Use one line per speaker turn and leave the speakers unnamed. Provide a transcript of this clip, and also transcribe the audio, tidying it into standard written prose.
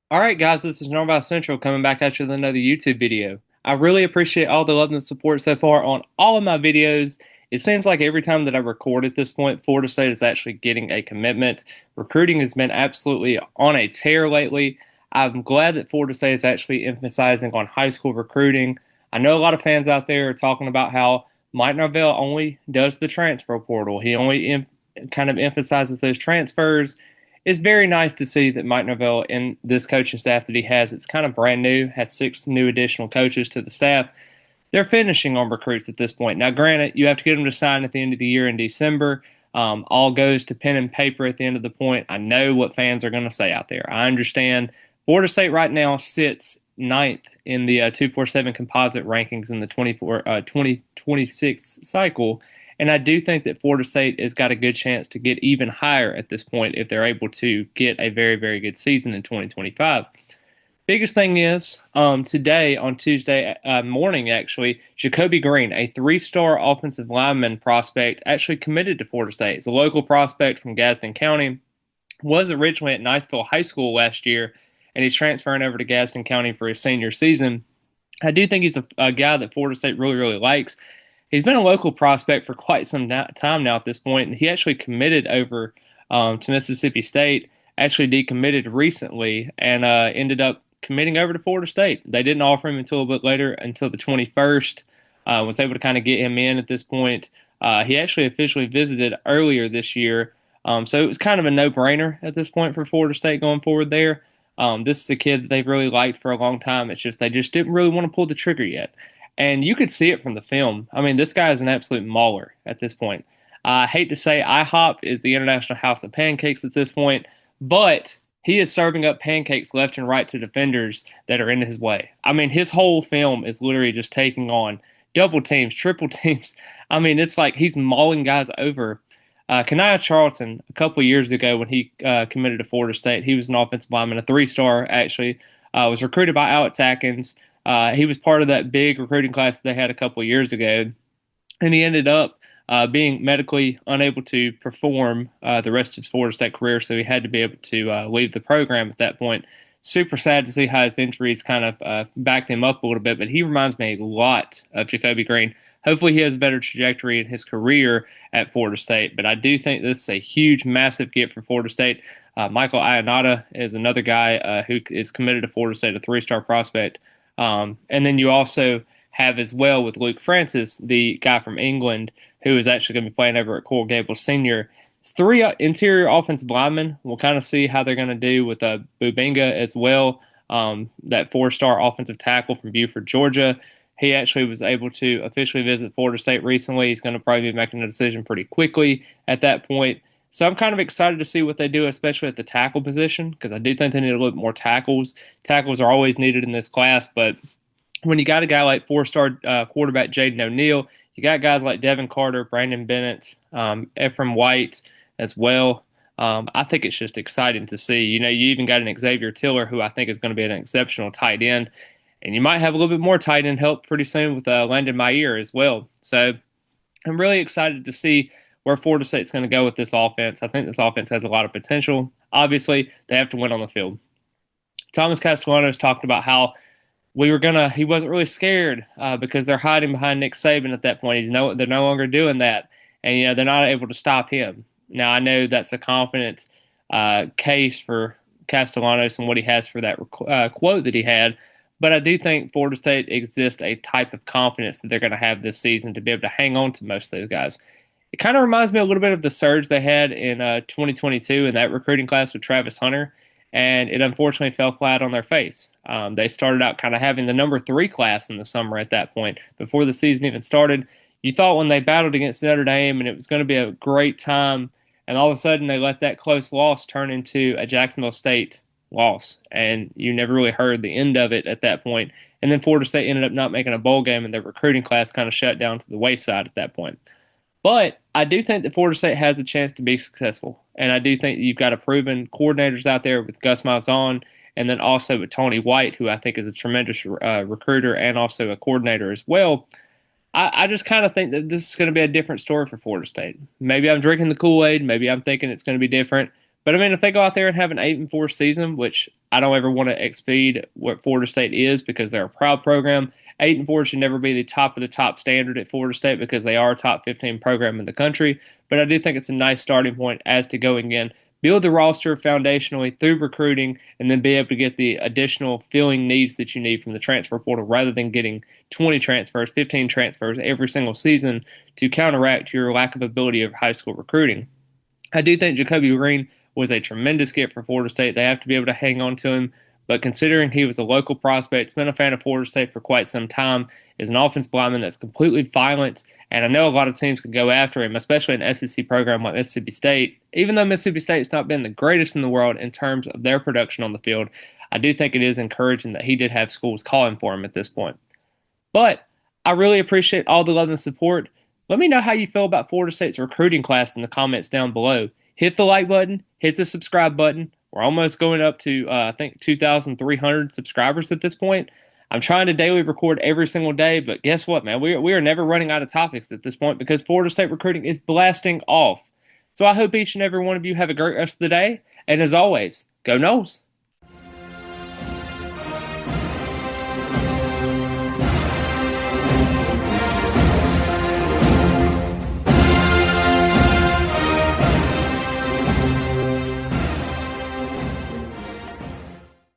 All right, guys, this is Norval Central coming back at you with another YouTube video. I really appreciate all the love and support so far on all of my videos. It seems like every time that I record at this point, Florida State is actually getting a commitment. Recruiting has been absolutely on a tear lately. I'm glad that Florida State is actually emphasizing on high school recruiting. I know a lot of fans out there are talking about how Mike Norvell only does the transfer portal. He only kind of emphasizes those transfers. It's very nice to see that Mike Norvell and this coaching staff that he has, it's kind of brand new, has six new additional coaches to the staff. They're finishing on recruits at this point. Now, granted, you have to get them to sign at the end of the year in December. All goes to pen and paper at the end of the point. I know what fans are going to say out there. I understand. Florida State right now sits ninth in the 247 composite rankings in the 2026 cycle. And I do think that Florida State has got a good chance to get even higher at this point if they're able to get a very, very good season in 2025. Biggest thing is today on Tuesday morning, actually, Jakobe Green, a three-star offensive lineman prospect, actually committed to Florida State. It's a local prospect from Gadsden County. Was originally at Niceville High School last year, and he's transferring over to Gadsden County for his senior season. I do think he's a guy that Florida State really, really likes. He's been a local prospect for quite some time now at this point, and he actually committed over to Mississippi State. Actually, decommitted recently and ended up committing over to Florida State. They didn't offer him until a bit later, until the 21st. Was able to kind of get him in at this point. He actually officially visited earlier this year, so it was kind of a no-brainer at this point for Florida State going forward there. This is a kid that they've really liked for a long time. It's just they just didn't really want to pull the trigger yet. And you could see it from the film. I mean, this guy is an absolute mauler at this point. I hate to say IHOP is the International House of Pancakes at this point, but he is serving up pancakes left and right to defenders that are in his way. I mean, his whole film is literally just taking on double teams, triple teams. I mean, it's like he's mauling guys over. Kayiah Charlton, a couple of years ago when he committed to Florida State, he was an offensive lineman, a three-star actually, was recruited by Alex Atkins. He was part of that big recruiting class that they had a couple of years ago, and he ended up being medically unable to perform the rest of his Florida State career, so he had to be able to leave the program at that point. Super sad to see how his injuries kind of backed him up a little bit, but he reminds me a lot of Jakobe Green. Hopefully, he has a better trajectory in his career at Florida State, but I do think this is a huge, massive gift for Florida State. Michael Ionata is another guy who is committed to Florida State, a three-star prospect. And then you also have as well with Luke Francis, the guy from England, who is actually going to be playing over at Coral Gables Senior. It's three interior offensive linemen. We'll kind of see how they're going to do with Bubinga as well, that four-star offensive tackle from Buford, Georgia. He actually was able to officially visit Florida State recently. He's going to probably be making a decision pretty quickly at that point. So I'm kind of excited to see what they do, especially at the tackle position, because I do think they need a little bit more tackles. Tackles are always needed in this class, but when you got a guy like four-star quarterback Jaden ONeal, you got guys like Devin Carter, Brandon Bennett, Ephraim White as well. I think it's just exciting to see. You know, you even got an Xavier Tiller, who I think is going to be an exceptional tight end, and you might have a little bit more tight end help pretty soon with Landon Meyer as well. So I'm really excited to see where Florida State's going to go with this offense. I think this offense has a lot of potential. Obviously, they have to win on the field. Thomas Castellanos talked about how he wasn't really scared because they're hiding behind Nick Saban at that point. They're no longer doing that, and they're not able to stop him. Now I know that's a confident case for Castellanos and what he has for that quote that he had, but I do think Florida State exists a type of confidence that they're going to have this season to be able to hang on to most of those guys. It kind of reminds me a little bit of the surge they had in 2022 in that recruiting class with Travis Hunter, and it unfortunately fell flat on their face. They started out kind of having the number three class in the summer at that point. Before the season even started, you thought when they battled against Notre Dame and it was going to be a great time, and all of a sudden they let that close loss turn into a Jacksonville State loss, and you never really heard the end of it at that point. And then Florida State ended up not making a bowl game, and their recruiting class kind of shut down to the wayside at that point. But I do think that Florida State has a chance to be successful. And I do think that you've got a proven coordinators out there with Gus Malzahn and then also with Tony White, who I think is a tremendous recruiter and also a coordinator as well. I just kind of think that this is going to be a different story for Florida State. Maybe I'm drinking the Kool-Aid. Maybe I'm thinking it's going to be different. But I mean, if they go out there and have an 8-4 season, which I don't ever want to exceed what Florida State is because they're a proud program, 8-4 should never be the top of the top standard at Florida State because they are a top 15 program in the country. But I do think it's a nice starting point as to go again, build the roster foundationally through recruiting, and then be able to get the additional filling needs that you need from the transfer portal rather than getting 20 transfers, 15 transfers every single season to counteract your lack of ability of high school recruiting. I do think Jakobe Green was a tremendous get for Florida State. They have to be able to hang on to him. But considering he was a local prospect, been a fan of Florida State for quite some time, is an offensive lineman that's completely violent, and I know a lot of teams could go after him, especially an SEC program like Mississippi State. Even though Mississippi State's not been the greatest in the world in terms of their production on the field, I do think it is encouraging that he did have schools calling for him at this point. But I really appreciate all the love and support. Let me know how you feel about Florida State's recruiting class in the comments down below. Hit the like button, hit the subscribe button. We're almost going up to, I think, 2,300 subscribers at this point. I'm trying to daily record every single day, but guess what, man? We are never running out of topics at this point because Florida State recruiting is blasting off. So I hope each and every one of you have a great rest of the day. And as always, go Noles.